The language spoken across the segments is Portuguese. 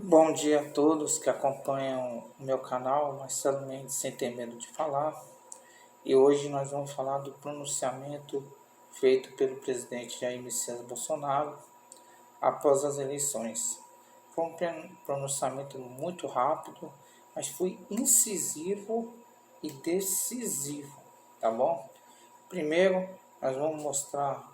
Bom dia a todos que acompanham o meu canal, Marcelo Mendes Sem Ter Medo de Falar. E hoje nós vamos falar do pronunciamento feito pelo presidente Jair Messias Bolsonaro após as eleições. Foi um pronunciamento muito rápido, mas foi incisivo e decisivo, tá bom? Primeiro, nós vamos mostrar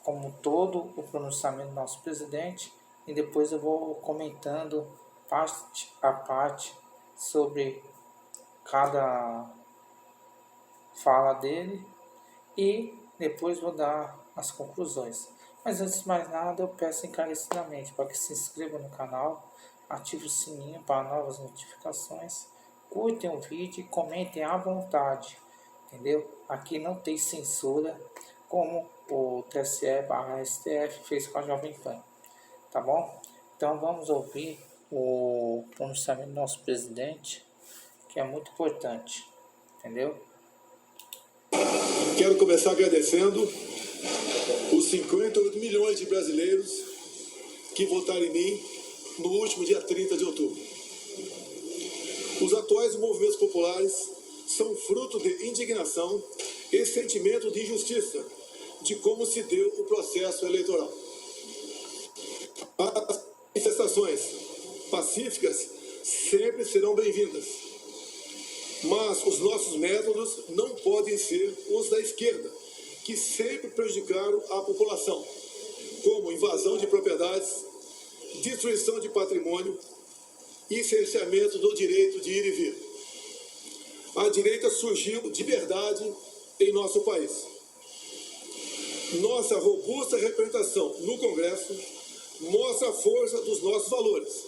como todo o pronunciamento do nosso presidente e depois eu vou comentando parte a parte sobre cada fala dele e depois vou dar as conclusões. Mas antes de mais nada, eu peço encarecidamente para que se inscreva no canal, ative o sininho para novas notificações, curtem o vídeo e comentem à vontade, entendeu? Aqui não tem censura, como o TSE/STF fez com a Jovem Pan, tá bom? Então vamos ouvir o pronunciamento do nosso presidente, que é muito importante, entendeu? Quero começar agradecendo os 58 milhões de brasileiros que votaram em mim no último dia 30 de outubro. Os atuais movimentos populares são fruto de indignação e sentimento de injustiça de como se deu o processo eleitoral. As manifestações pacíficas sempre serão bem-vindas, mas os nossos métodos não podem ser os da esquerda, que sempre prejudicaram a população, como invasão de propriedades, destruição de patrimônio e cerceamento do direito de ir e vir. A direita surgiu de verdade em nosso país. Nossa robusta representação no Congresso mostra a força dos nossos valores: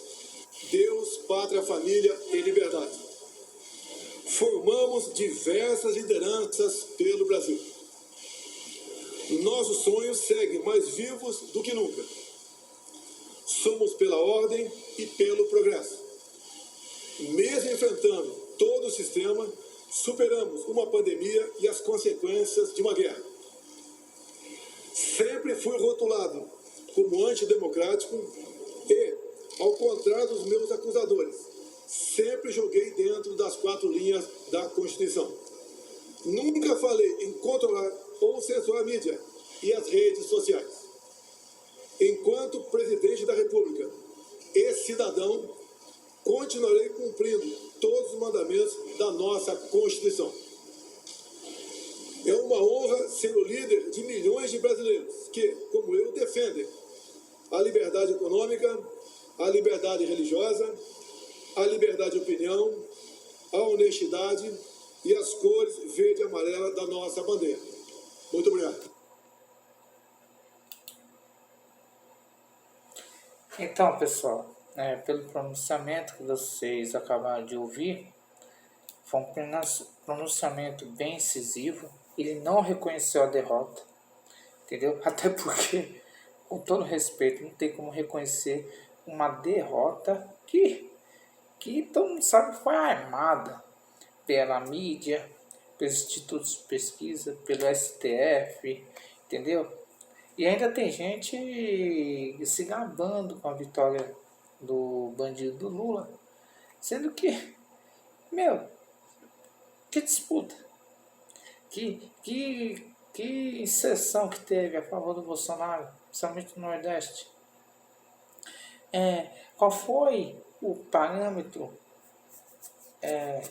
Deus, pátria, família e liberdade. Formamos diversas lideranças pelo Brasil. Nossos sonhos seguem mais vivos do que nunca. Somos pela ordem e pelo progresso. Mesmo enfrentando todo o sistema, superamos uma pandemia e as consequências de uma guerra. Sempre fui rotulado como antidemocrático e, ao contrário dos meus acusadores, sempre joguei dentro das 4 linhas da Constituição. Nunca falei em controlar ou censurar a mídia e as redes sociais. Enquanto presidente da República e cidadão, continuarei cumprindo todos os mandamentos da nossa Constituição. É uma honra ser o líder de milhões de brasileiros que, como eu, defendem a liberdade econômica, a liberdade religiosa, a liberdade de opinião, a honestidade e as cores verde e amarela da nossa bandeira. Muito obrigado. Então, pessoal, pelo pronunciamento que vocês acabaram de ouvir, foi um pronunciamento bem incisivo. Ele não reconheceu a derrota, entendeu? Até porque, com todo respeito, não tem como reconhecer uma derrota que todo mundo sabe foi armada pela mídia, pelos institutos de pesquisa, pelo STF, entendeu? E ainda tem gente se gabando com a vitória do bandido do Lula, sendo que, meu, que disputa, que inserção que teve a favor do Bolsonaro, principalmente no Nordeste. Qual foi o parâmetro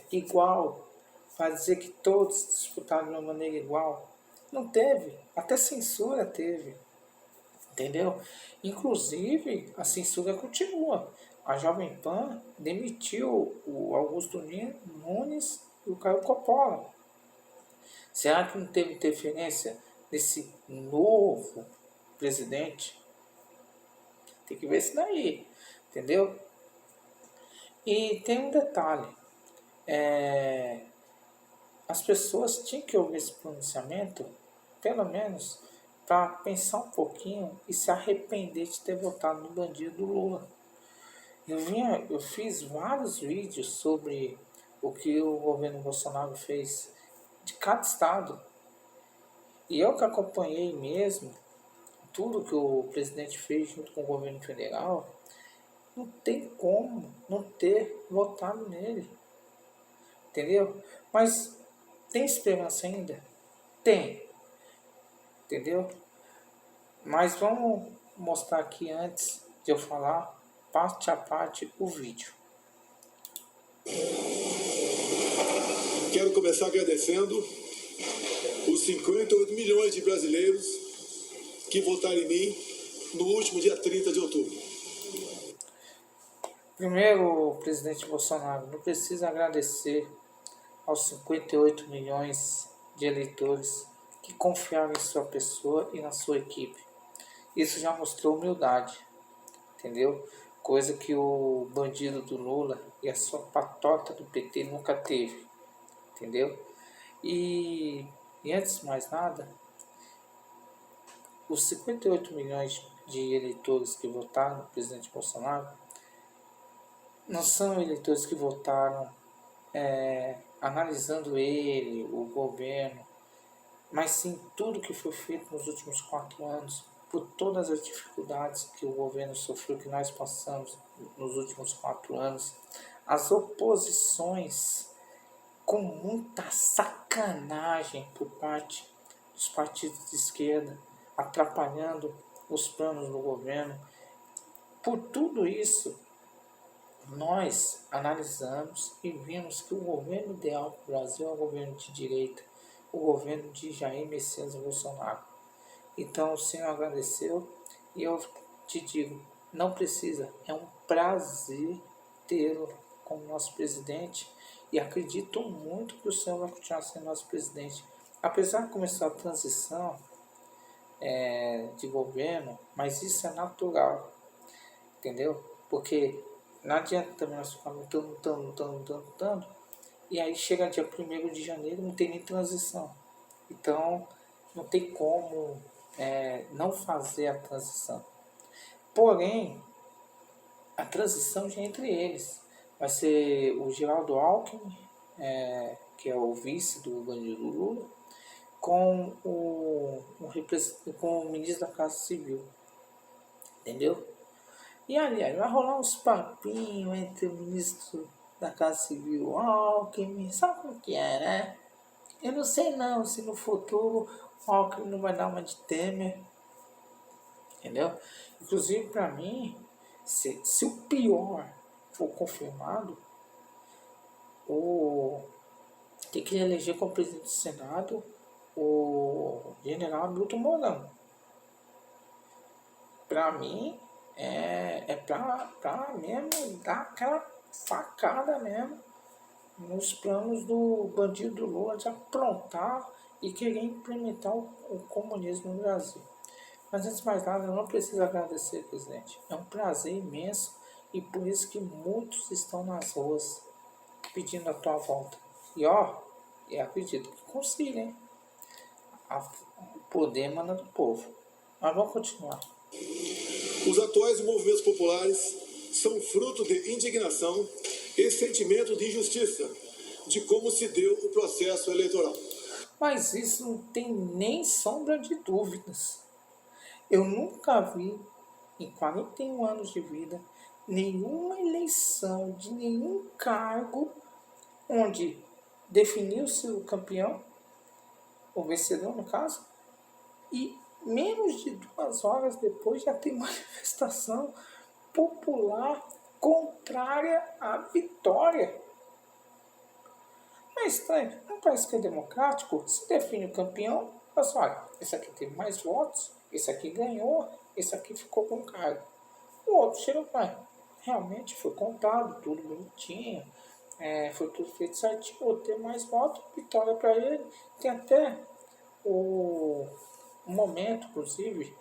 igual para dizer que todos disputaram de uma maneira igual? Não teve, até censura teve, entendeu? Inclusive, a censura continua. A Jovem Pan demitiu o Augusto Nunes e o Caio Coppola. Será que não teve interferência desse novo presidente? Tem que ver isso daí, entendeu? E tem um detalhe. As pessoas tinham que ouvir esse pronunciamento, pelo menos, para pensar um pouquinho e se arrepender de ter votado no bandido Lula. Eu fiz vários vídeos sobre o que o governo Bolsonaro fez de cada estado. E eu que acompanhei mesmo tudo que o presidente fez junto com o governo federal, não tem como não ter votado nele, entendeu? Mas tem esperança ainda? Tem, entendeu? Mas vamos mostrar aqui antes de eu falar, parte a parte, o vídeo. Quero começar agradecendo os 58 milhões de brasileiros que votaram em mim no último dia 30 de outubro. Primeiro, presidente Bolsonaro, não precisa agradecer aos 58 milhões de eleitores que confiaram em sua pessoa e na sua equipe. Isso já mostrou humildade, entendeu? Coisa que o bandido do Lula e a sua patota do PT nunca teve, entendeu? E antes de mais nada, os 58 milhões de eleitores que votaram no presidente Bolsonaro não são eleitores que votaram analisando ele, o governo, mas sim tudo que foi feito nos últimos 4 anos, por todas as dificuldades que o governo sofreu, que nós passamos nos últimos 4 anos, as oposições com muita sacanagem por parte dos partidos de esquerda, atrapalhando os planos do governo. Por tudo isso, nós analisamos e vimos que o governo ideal para o Brasil é o governo de direita, o governo de Jair Messias Bolsonaro. Então o Senhor agradeceu e eu te digo, não precisa, é um prazer tê-lo como nosso presidente e acredito muito que o Senhor vai continuar sendo nosso presidente. Apesar de começar a transição de governo, mas isso é natural, entendeu? Porque não adianta também nós ficarmos lutando, e aí chega dia 1º de janeiro, não tem nem transição. Então, não tem como não fazer a transição. Porém, a transição já é entre eles. Vai ser o Geraldo Alckmin, que é o vice do bandido Lula, com com o ministro da Casa Civil. Entendeu? E aliás, vai rolar uns papinhos entre o ministro da Casa Civil, Alckmin, sabe como que é, né? Eu não sei não se no futuro o Alckmin não vai dar uma de Temer, entendeu? Inclusive para mim, se o pior for confirmado, tem que eleger como presidente do Senado o general Milton Mourão. Para mim, é pra mesmo dar aquela facada mesmo nos planos do bandido Lula de aprontar e querer implementar o comunismo no Brasil. Mas antes de mais nada, eu não preciso agradecer, presidente. É um prazer imenso e por isso que muitos estão nas ruas pedindo a tua volta. E eu acredito que consiga, hein? O poder manda do povo. Mas vamos continuar. Os atuais movimentos populares são fruto de indignação e sentimento de injustiça de como se deu o processo eleitoral. Mas isso não tem nem sombra de dúvidas. Eu nunca vi, em 41 anos de vida, nenhuma eleição de nenhum cargo onde definiu-se o campeão, o vencedor no caso, e menos de 2 horas depois já tem manifestação popular contrária à vitória. É estranho, não parece que é democrático? Se define o campeão, mas olha, esse aqui teve mais votos, esse aqui ganhou, esse aqui ficou com cargo. O outro chega e realmente foi contado, tudo bonitinho, foi tudo feito certinho, o outro teve mais votos, vitória para ele. Tem até o momento, inclusive,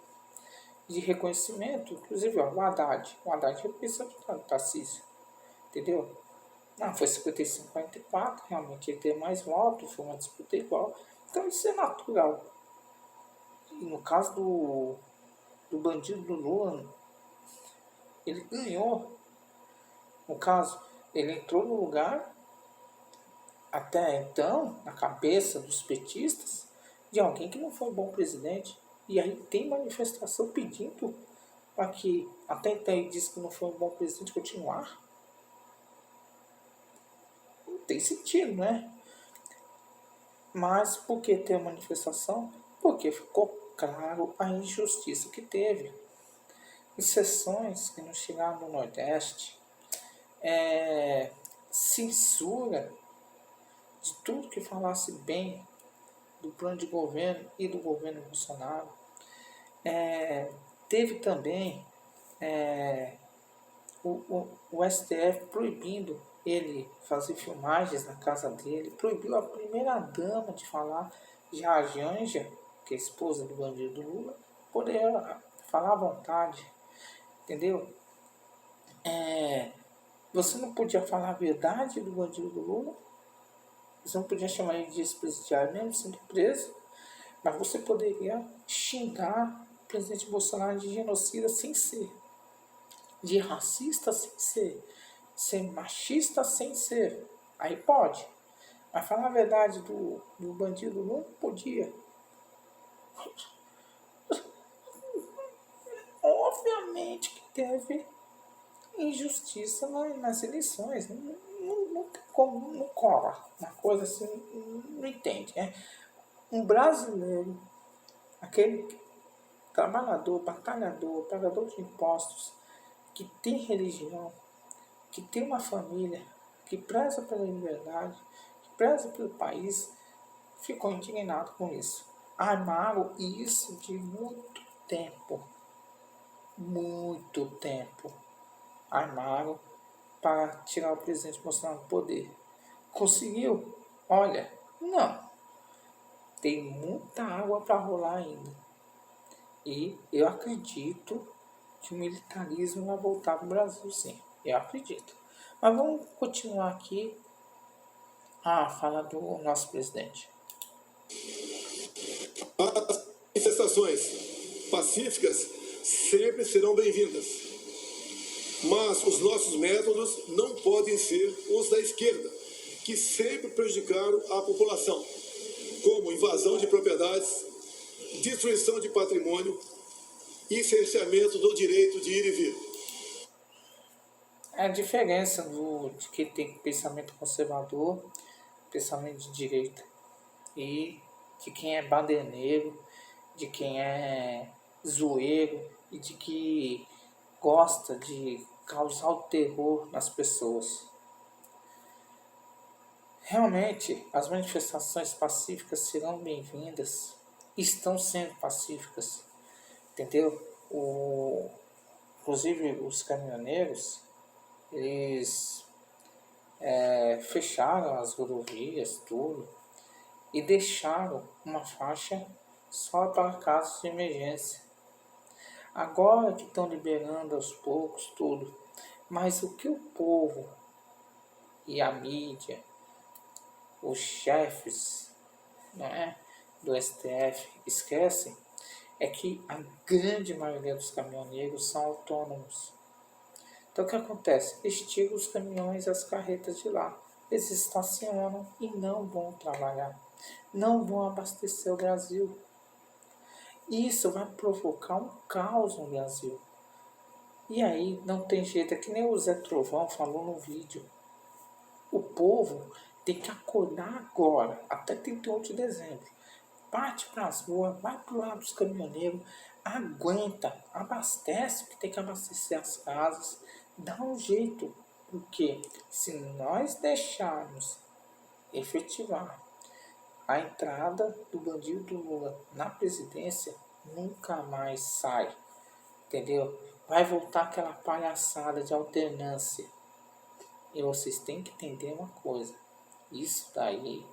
de reconhecimento, inclusive o Haddad reconheceu o Tarcísio, entendeu? Não, foi 55-44, realmente ele teve mais votos, foi uma disputa igual. Então isso é natural. E no caso do bandido do Lula, ele ganhou. No caso, ele entrou no lugar, até então, na cabeça dos petistas, de alguém que não foi bom presidente. E aí tem manifestação pedindo para que, até então ele disse que não foi um bom presidente, continuar. Não tem sentido, né? Mas por que ter a manifestação? Porque ficou claro a injustiça que teve. Exceções que não chegaram no Nordeste, censura de tudo que falasse bem do plano de governo e do governo Bolsonaro. Teve também o STF proibindo ele fazer filmagens na casa dele, proibiu a primeira dama de falar, já a Janja, que é a esposa do bandido Lula, poder falar à vontade, entendeu? Você não podia falar a verdade do bandido Lula, você não podia chamar ele de ex-presidiário mesmo sendo preso, mas você poderia xingar o presidente Bolsonaro de genocida sem ser, de racista sem ser machista sem ser. Aí pode. Mas falar a verdade do bandido não podia. Obviamente que teve injustiça nas eleições. Não tem como, não cola. Uma coisa assim, não entende. Né? Um brasileiro, aquele trabalhador, batalhador, pagador de impostos, que tem religião, que tem uma família, que preza pela liberdade, que preza pelo país, ficou indignado com isso. Armaram isso de muito tempo. Muito tempo. Armaram para tirar o presidente Bolsonaro do poder. Conseguiu? Olha, não. Tem muita água para rolar ainda. E eu acredito que o militarismo vai voltar para o Brasil, sim. Eu acredito. Mas vamos continuar aqui a fala do nosso presidente. As manifestações pacíficas sempre serão bem-vindas. Mas os nossos métodos não podem ser os da esquerda, que sempre prejudicaram a população, como invasão de propriedades, destruição de patrimônio e cerceamento do direito de ir e vir. A diferença de quem tem pensamento conservador, pensamento de direita, e de quem é baderneiro, de quem é zoeiro e de que gosta de causar o terror nas pessoas. Realmente, as manifestações pacíficas serão bem-vindas, estão sendo pacíficas, entendeu? Inclusive, os caminhoneiros, eles fecharam as rodovias, tudo, e deixaram uma faixa só para casos de emergência. Agora que estão liberando aos poucos tudo, mas o que o povo e a mídia, os chefes, não é, do STF esquecem é que a grande maioria dos caminhoneiros são autônomos. Então o que acontece? Eles tiram os caminhões e as carretas de lá. Eles estacionam e não vão trabalhar. Não vão abastecer o Brasil. Isso vai provocar um caos no Brasil. E aí não tem jeito, é que nem o Zé Trovão falou no vídeo. O povo tem que acordar agora, até 31 de dezembro. Parte para as ruas, vai para o lado dos caminhoneiros, aguenta, abastece, que tem que abastecer as casas, dá um jeito. Porque se nós deixarmos efetivar a entrada do bandido Lula na presidência, nunca mais sai, entendeu? Vai voltar aquela palhaçada de alternância. E vocês têm que entender uma coisa, isso daí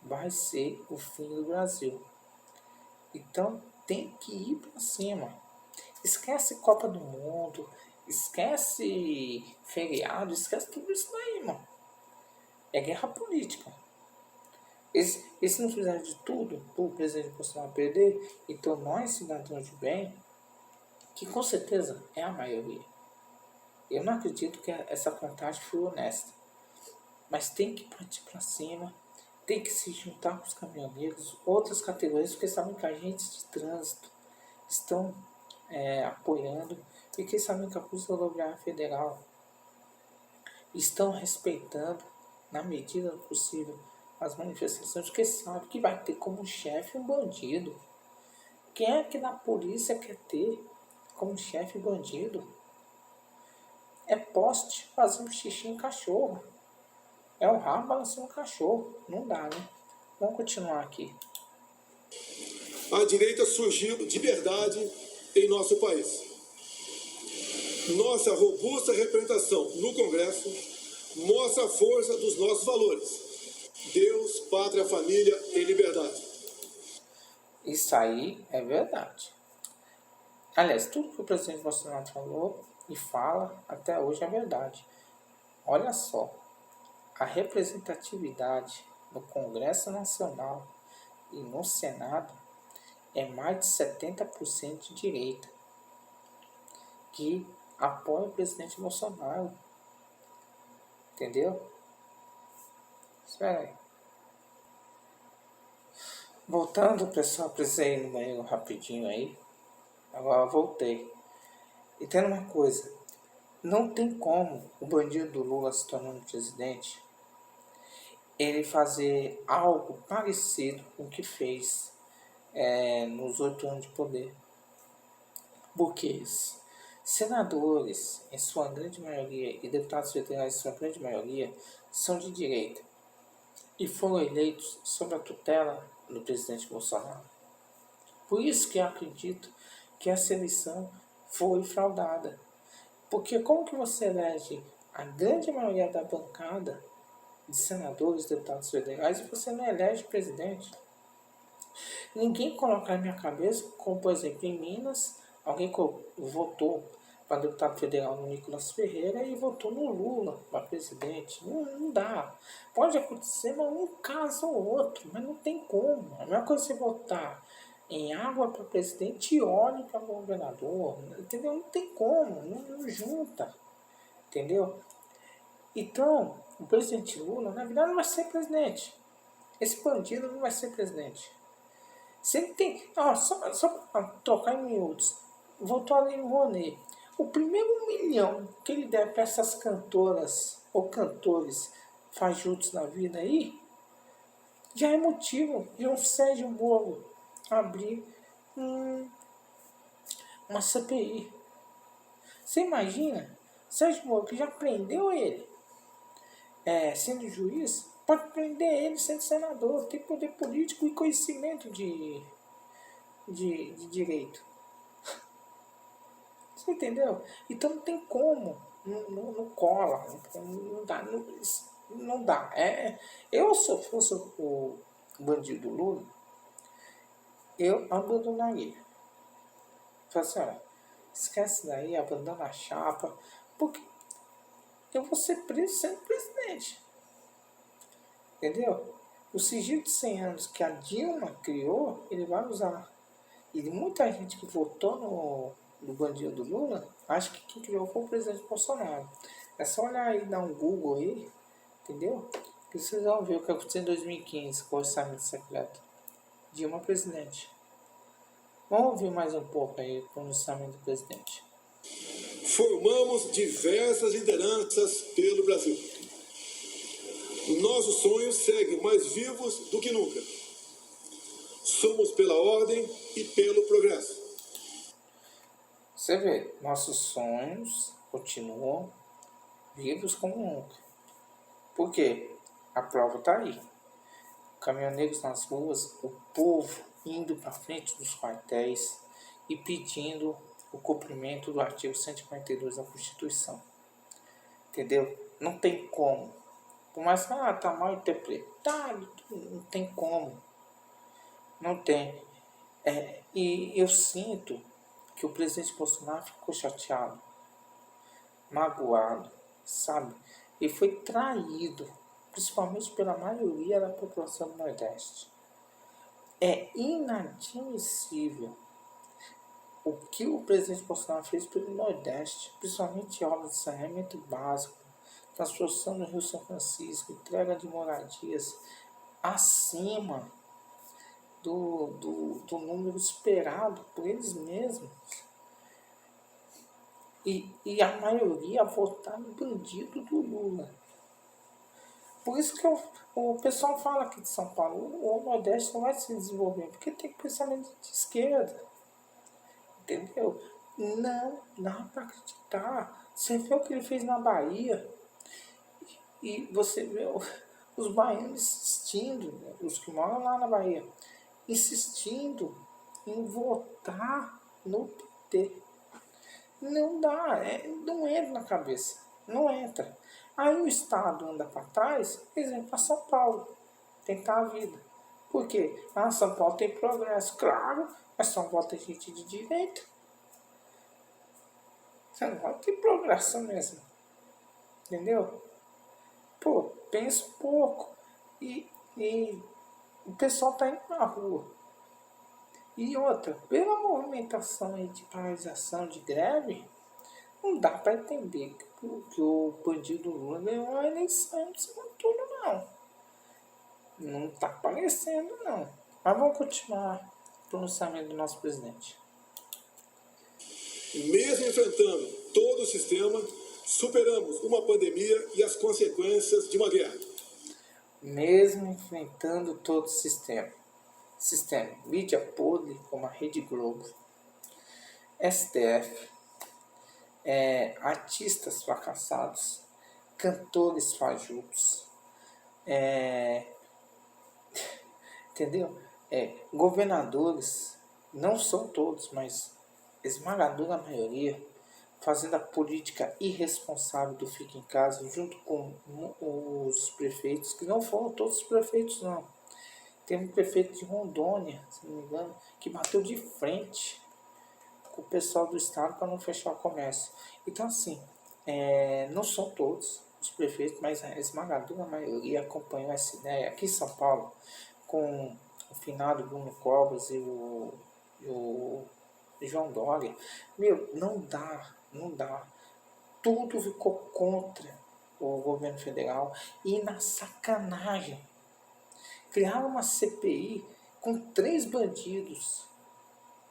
vai ser o fim do Brasil. Então tem que ir para cima. Esquece Copa do Mundo, esquece feriado, esquece tudo isso daí, mano. É guerra política. Eles não fizeram de tudo para o presidente Bolsonaro perder, então nós, cidadãos de bem, que com certeza é a maioria. Eu não acredito que essa contagem foi honesta. Mas tem que partir para cima, tem que se juntar com os caminhoneiros, outras categorias, porque sabem que agentes de trânsito estão apoiando e que sabem que a Polícia Rodoviária Federal estão respeitando, na medida do possível, as manifestações, porque sabe que vai ter como chefe um bandido. Quem é que na polícia quer ter como chefe bandido? É poste fazendo xixi em cachorro. É o rabo balançando cachorro. Não dá, né? Vamos continuar aqui. A direita surgiu de verdade em nosso país. Nossa robusta representação no Congresso mostra a força dos nossos valores. Deus, pátria, família e liberdade. Isso aí é verdade. Aliás, tudo que o presidente Bolsonaro falou e fala até hoje é verdade. Olha só, a representatividade no Congresso Nacional e no Senado é mais de 70% de direita que apoia o presidente Bolsonaro. Entendeu? Espera aí. Voltando, pessoal, precisei ir no banheiro rapidinho aí. Agora eu voltei. E tendo uma coisa, não tem como o bandido do Lula se tornando presidente ele fazer algo parecido com o que fez nos 8 anos de poder. Porque senadores, em sua grande maioria, e deputados federais, em sua grande maioria, são de direita e foram eleitos sob a tutela do presidente Bolsonaro. Por isso que eu acredito que essa eleição foi fraudada. Porque como que você elege a grande maioria da bancada de senadores, deputados federais, e você não elege presidente? Ninguém coloca na minha cabeça, como por exemplo em Minas, alguém votou para deputado federal no Nicolas Ferreira e votou no Lula para presidente. Não dá. Pode acontecer, mas um caso ou outro, mas não tem como. A mesma coisa você votar em água para presidente e óleo para governador, entendeu? Não tem como, não junta, entendeu? Então, o presidente Lula, na verdade, não vai ser presidente. Esse bandido não vai ser presidente. Se ele tem. Só para tocar em miúdos, voltou ali no Rouanet. O primeiro milhão que ele der para essas cantoras ou cantores fajutos na vida aí, já é motivo de um Sérgio Moro abrir uma CPI. Você imagina? Sérgio Moro, que já prendeu ele sendo juiz, pode prender ele sendo senador, tem poder político e conhecimento de direito. Você entendeu? Então não tem como, não cola, não dá. Não dá. Eu, se eu fosse o bandido Lula, eu abandonaria. Falei assim, olha, esquece daí, abandona a chapa, porque eu vou ser preso sendo presidente. Entendeu? O sigilo de 100 anos que a Dilma criou, ele vai usar. E muita gente que votou no bandido do Lula, acha que quem criou foi o presidente Bolsonaro. É só olhar aí, dar um Google aí, entendeu? Que vocês vão ver o que aconteceu em 2015 com o orçamento secreto. Dilma presidente. Vamos ouvir mais um pouco aí com o orçamento do presidente. Formamos diversas lideranças pelo Brasil. Nossos sonhos seguem mais vivos do que nunca. Somos pela ordem e pelo progresso. Você vê, nossos sonhos continuam vivos como nunca. Por quê? A prova está aí. Caminhoneiros nas ruas, o povo indo para frente dos quartéis e pedindo o cumprimento do artigo 142 da Constituição. Entendeu? Não tem como. Por mais que tá mal interpretado, não tem como. Não tem. E eu sinto que o presidente Bolsonaro ficou chateado, magoado, sabe? Ele foi traído, principalmente pela maioria da população do Nordeste. É inadmissível o que o presidente Bolsonaro fez pelo Nordeste, principalmente obras de saneamento básico, transposição do Rio São Francisco, entrega de moradias. acima do número esperado por eles mesmos. E a maioria votar no bandido do Lula. Por isso que o pessoal fala aqui de São Paulo, o Nordeste não vai se desenvolver, porque tem pensamento de esquerda. Entendeu? Não dá para acreditar. Você vê o que ele fez na Bahia e você vê os baianos insistindo, né, os que moram lá na Bahia, insistindo em votar no PT. Não dá, não entra na cabeça, não entra. Aí o Estado anda para trás, eles vêm para São Paulo tentar a vida. Por quê? Ah, São Paulo tem progresso, claro, mas São Paulo tem gente de direita. São Paulo tem progresso mesmo, entendeu? Pô, pensa um pouco. E o pessoal tá indo na rua. E outra, pela movimentação aí de paralisação, de greve, não dá para entender que o bandido Lula ganhou a eleição no segundo turno, não. Não tá aparecendo, não. Mas vamos continuar o pronunciamento do nosso presidente. Mesmo enfrentando todo o sistema, superamos uma pandemia e as consequências de uma guerra. Mesmo enfrentando todo o sistema, mídia podre como a Rede Globo, STF, artistas fracassados, cantores fajutos, entendeu? Governadores, não são todos, mas esmagadora maioria, fazendo a política irresponsável do fica em casa, junto com os prefeitos, que não foram todos os prefeitos, não. Tem um prefeito de Rondônia, se não me engano, que bateu de frente com o pessoal do estado para não fechar o comércio. Então, assim, não são todos os prefeitos, mas a esmagadora maioria acompanhou essa ideia. Aqui em São Paulo, com o finado Bruno Covas e o João Dória, não dá. Tudo ficou contra o governo federal e na sacanagem. Criaram uma CPI com 3 bandidos.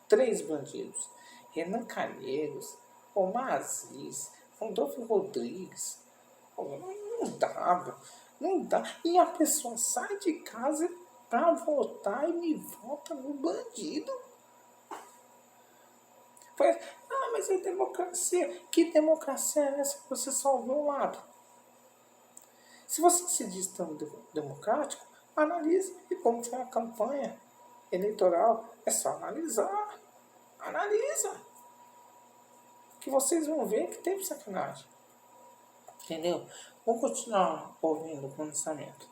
3 bandidos. Renan Calheiros, Omar Aziz, Rodolfo Rodrigues. Não dá. E a pessoa sai de casa para votar e me vota no bandido. Mas é democracia. Que democracia é essa que você só vê um lado? Se você se diz tão democrático, analise como foi a campanha eleitoral. É só analisar. Analisa. Que vocês vão ver que teve sacanagem. Entendeu? Vamos continuar ouvindo o pronunciamento.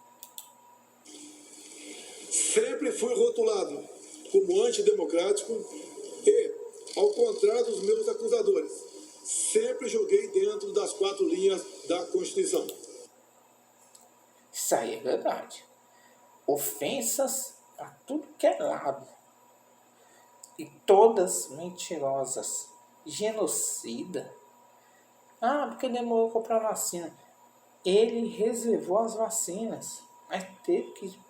Sempre fui rotulado como antidemocrático e, ao contrário dos meus acusadores, sempre joguei dentro das 4 linhas da Constituição. Isso aí é verdade. Ofensas para tudo que é lado. E todas mentirosas. Genocida. Porque demorou a comprar vacina. Ele reservou as vacinas, mas teve que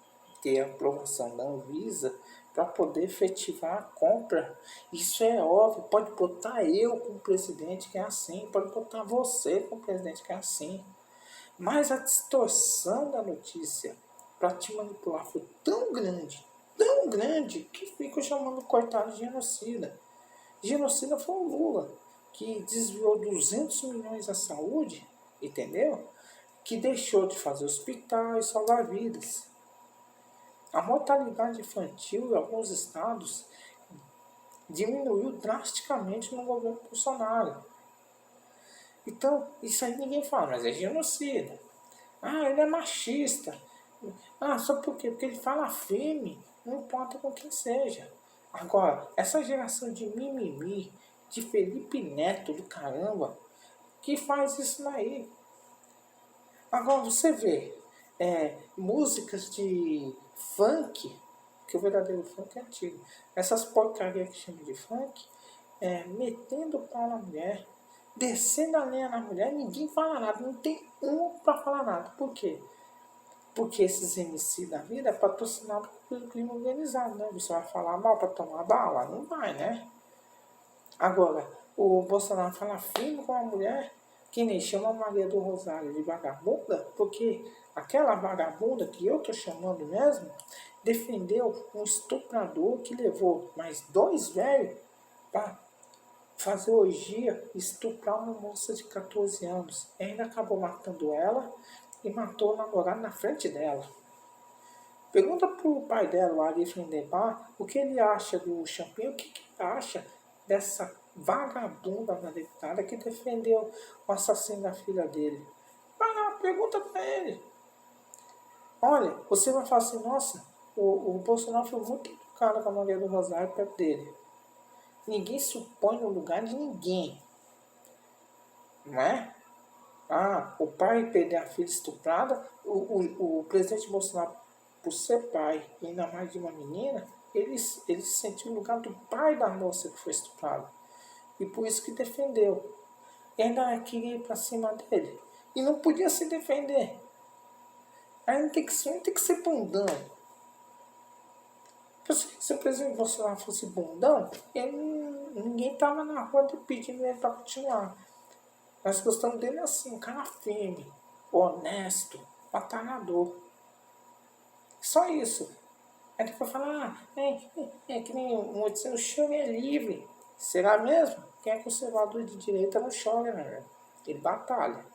ter a aprovação da Anvisa para poder efetivar a compra. Isso é óbvio. Pode botar eu como presidente que é assim, pode botar você como presidente que é assim. Mas a distorção da notícia para te manipular foi tão grande, que ficam chamando o coitado de genocida. Genocida foi o Lula, que desviou 200 milhões à saúde, entendeu? Que deixou de fazer hospital e salvar vidas. A mortalidade infantil em alguns estados diminuiu drasticamente no governo Bolsonaro. Então, isso aí ninguém fala, mas é genocida. Ele é machista. Só por quê? Porque ele fala firme, não importa com quem seja. Agora, essa geração de mimimi, de Felipe Neto do caramba, que faz isso daí. Agora você vê músicas de funk, que o verdadeiro funk é antigo. Essas porcarias que chamam de funk, metendo o pau na mulher, descendo a lenha na mulher, ninguém fala nada, não tem um para falar nada. Por quê? Porque esses MC da vida é patrocinado pelo crime organizado, né? Você vai falar mal para tomar bala? Não vai, né? Agora, o Bolsonaro fala firme com a mulher que nem chama a Maria do Rosário de vagabunda, porque aquela vagabunda que eu tô chamando mesmo, defendeu um estuprador que levou mais 2 velhos para fazer orgia, estuprar uma moça de 14 anos. E ainda acabou matando ela e matou o namorado na frente dela. Pergunta pro pai dela, o Arif Lindebar, o que ele acha do Champinho, o que ele acha dessa vagabunda da deputada que defendeu o assassino da filha dele. Vai lá, pergunta pra ele. Olha, você vai falar assim, nossa, o Bolsonaro foi muito educado com a Maria do Rosário perto dele. Ninguém se opõe no lugar de ninguém. Não é? Ah, o pai perder a filha estuprada, o presidente Bolsonaro, por ser pai, e ainda mais de uma menina, ele se sentiu no lugar do pai da moça que foi estuprada. E por isso que defendeu. E ainda queria ir para cima dele. E não podia se defender. Aí não tem que ser bundão. Se o presidente Bolsonaro fosse bundão, ninguém tava na rua pedindo ele para continuar. Nós gostamos dele assim, um cara firme, honesto, batalhador. Só isso. Aí depois falar, que nem o choro é livre. Será mesmo? Quem é conservador de direita não chora, né? Ele batalha.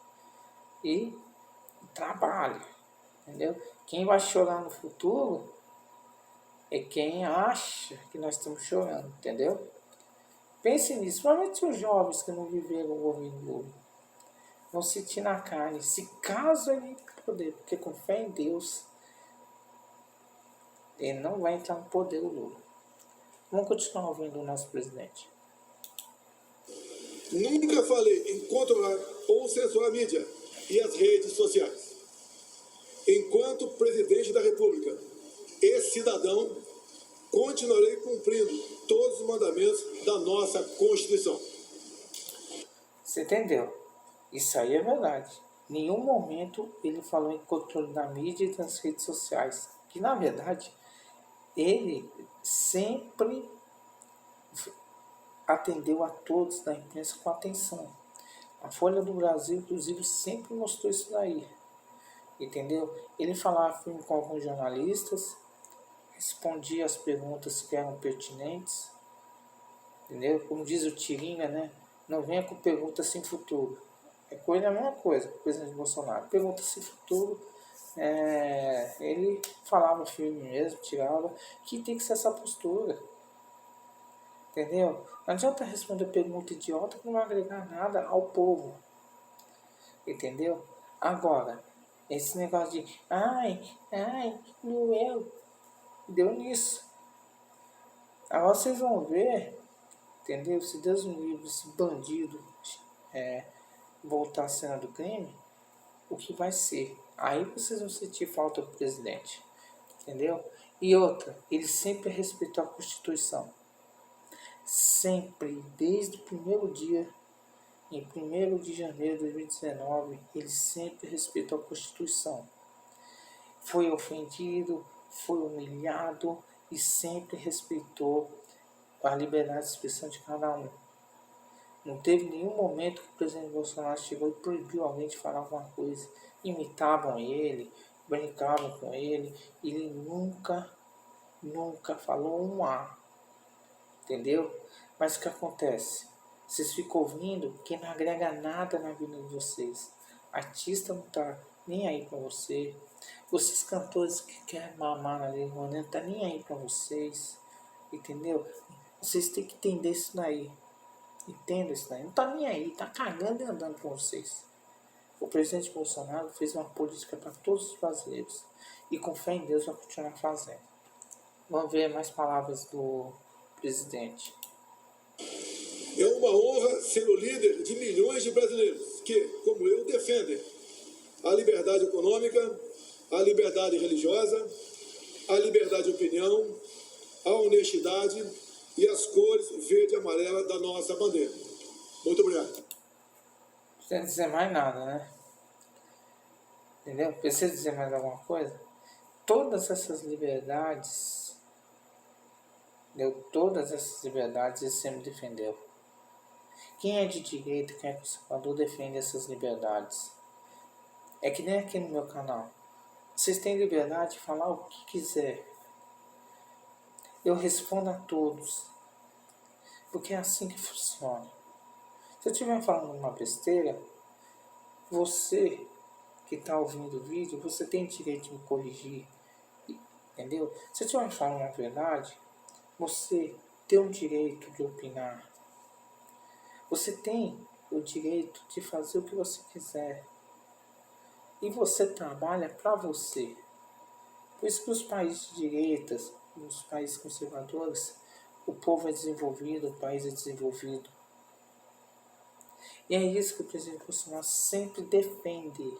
E trabalha. Entendeu? Quem vai chorar no futuro é quem acha que nós estamos chorando, entendeu? Pense nisso, principalmente os jovens que não viveram o governo Lula. Vão sentir na carne, se caso ele poder, porque com fé em Deus, ele não vai entrar no poder o Lula. Vamos continuar ouvindo o nosso presidente. Nunca falei em controlar ou censurar a mídia e as redes sociais. Enquanto presidente da República e cidadão, continuarei cumprindo todos os mandamentos da nossa Constituição. Você entendeu? Isso aí é verdade. Em nenhum momento ele falou em controle da mídia e das redes sociais. Que na verdade ele sempre atendeu a todos da imprensa com atenção. A Folha do Brasil, inclusive, sempre mostrou isso daí. Entendeu? Ele falava firme com alguns jornalistas, respondia as perguntas que eram pertinentes. Entendeu? Como diz o Tiringa, né? Não venha com perguntas sem futuro. É coisa a mesma coisa com o presidente Bolsonaro. Pergunta sem futuro, ele falava firme mesmo, tirava, que tem que ser essa postura. Entendeu? Não adianta responder pergunta idiota que não vai agregar nada ao povo. Entendeu? Agora, esse negócio de doeu, deu nisso. Agora vocês vão ver, entendeu? Se Deus me livre, esse bandido voltar à cena do crime, o que vai ser? Aí vocês vão sentir falta do presidente. Entendeu? E outra, ele sempre respeitou a Constituição. Sempre, desde o primeiro dia, em 1º de janeiro de 2019, ele sempre respeitou a Constituição. Foi ofendido, foi humilhado e sempre respeitou a liberdade de expressão de cada um. Não teve nenhum momento que o presidente Bolsonaro chegou e proibiu alguém de falar alguma coisa. Imitavam ele, brincavam com ele. Ele nunca falou um A. Entendeu? Mas o que acontece? Vocês ficam ouvindo que não agrega nada na vida de vocês. Artista não tá nem aí pra você. Vocês cantores que querem mamar na língua não tá nem aí pra vocês. Entendeu? Vocês têm que entender isso daí. Entenda isso daí. Não tá nem aí. Tá cagando e andando com vocês. O presidente Bolsonaro fez uma política para todos os brasileiros. E com fé em Deus vai continuar fazendo. Vamos ver mais palavras do presidente. É uma honra ser o líder de milhões de brasileiros que, como eu, defendem a liberdade econômica, a liberdade religiosa, a liberdade de opinião, a honestidade e as cores verde e amarela da nossa bandeira. Muito obrigado. Não precisa dizer mais nada, né? Entendeu? Precisa dizer mais alguma coisa? Todas essas liberdades, todas essas liberdades ele sempre defendeu. Quem é de direita, quem é conservador, defende essas liberdades. É que nem aqui no meu canal. Vocês têm liberdade de falar o que quiser. Eu respondo a todos. Porque é assim que funciona. Se eu estiver falando uma besteira, você que está ouvindo o vídeo, você tem direito de me corrigir. Entendeu? Se eu estiver falando a verdade, você tem o direito de opinar. Você tem o direito de fazer o que você quiser. E você trabalha para você. Por isso que os países de direitas, os países conservadores, o povo é desenvolvido, o país é desenvolvido. E é isso que o presidente Bolsonaro sempre defende.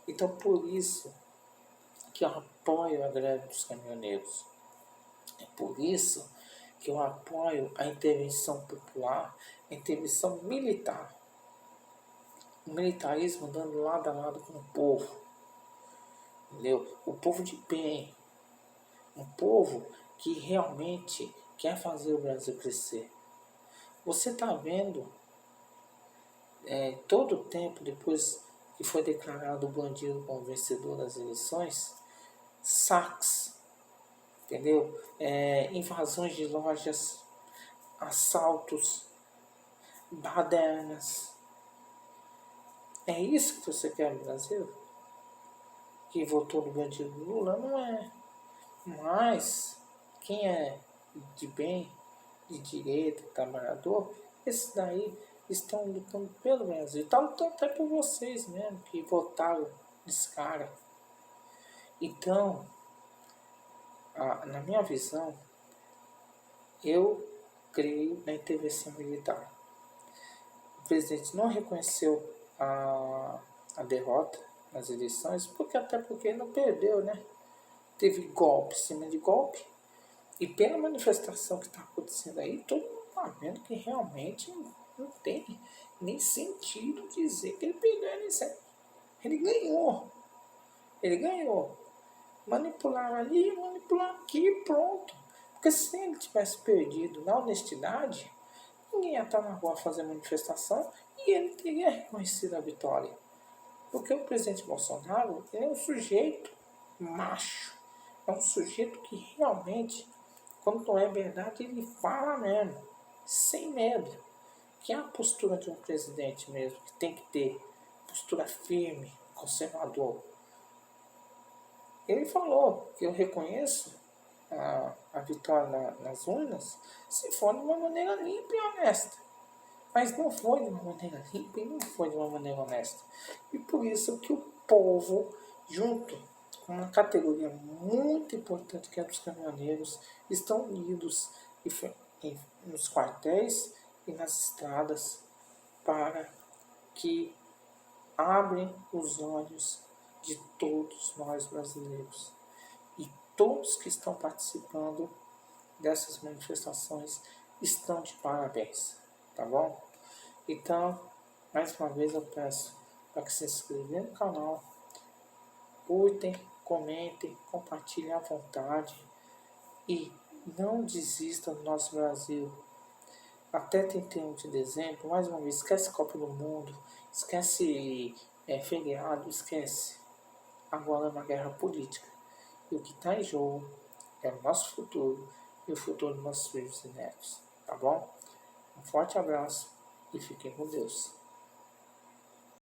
Então, por isso que eu apoio a greve dos caminhoneiros. É por isso que eu apoio a intervenção popular, a intervenção militar. O militarismo andando lado a lado com o povo. Entendeu? O povo de bem. Um povo que realmente quer fazer o Brasil crescer. Você está vendo todo o tempo depois que foi declarado o bandido como vencedor das eleições, saques, entendeu? Invasões de lojas, assaltos, badernas. É isso que você quer no Brasil? Que votou no bandido Lula? Não é. Mas quem é de bem, de direita, trabalhador, esses daí estão lutando pelo Brasil. Estão lutando até por vocês mesmo, que votaram nesse cara. Então, na minha visão, eu creio na intervenção militar. O presidente não reconheceu a derrota nas eleições, até porque ele não perdeu, né? Teve golpe em cima de golpe. E pela manifestação que está acontecendo aí, todo mundo está vendo que realmente não tem nem sentido dizer que ele perdeu a eleição. Ele ganhou. Ele ganhou. Manipular ali, manipular aqui e pronto. Porque se ele tivesse perdido na honestidade, ninguém ia estar na rua fazer manifestação e ele teria reconhecido a vitória. Porque o presidente Bolsonaro ele é um sujeito macho. É um sujeito que realmente, quando não é verdade, ele fala mesmo, sem medo. Que é a postura de um presidente mesmo, que tem que ter postura firme, conservador. Ele falou que eu reconheço a vitória nas urnas se for de uma maneira limpa e honesta. Mas não foi de uma maneira limpa e não foi de uma maneira honesta. E por isso que o povo, junto com uma categoria muito importante que é dos caminhoneiros, estão unidos nos quartéis e nas estradas para que abrem os olhos de todos nós brasileiros. E todos que estão participando dessas manifestações estão de parabéns, tá bom? Então, mais uma vez eu peço para que se inscrevam no canal, curtem, comentem, compartilhem à vontade e não desistam do nosso Brasil. Até 31 de dezembro, mais uma vez, esquece Copa do Mundo, esquece feriado, esquece. Agora é uma guerra política. E o que está em jogo é o nosso futuro e o futuro dos nossos filhos e netos. Tá bom? Um forte abraço e fiquem com Deus.